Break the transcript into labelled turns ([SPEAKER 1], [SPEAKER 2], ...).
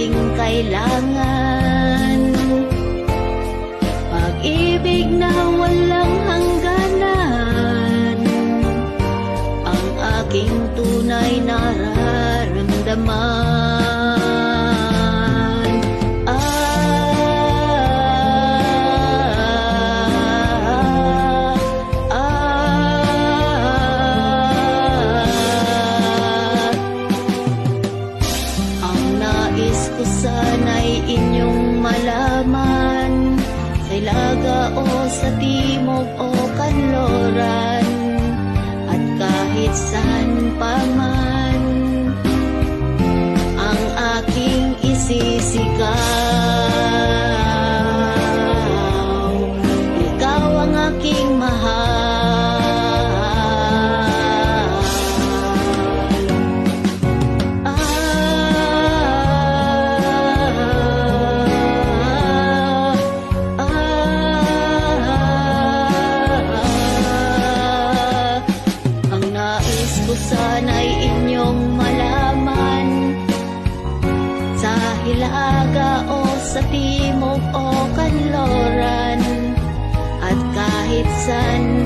[SPEAKER 1] aking kailangan. Pag-ibig na walang hangganan, ang aking tunay nararamdaman. Ang nais ko sana'y inyong malaman, sa Ilaga o sa Timog o Kanloran, at kahit saan pa man, ang aking isisigaw, ikaw ang aking mahal. Gusto sana'y inyong malaman, sa Hilaga o sa Timog o Kanloran, at kahit saan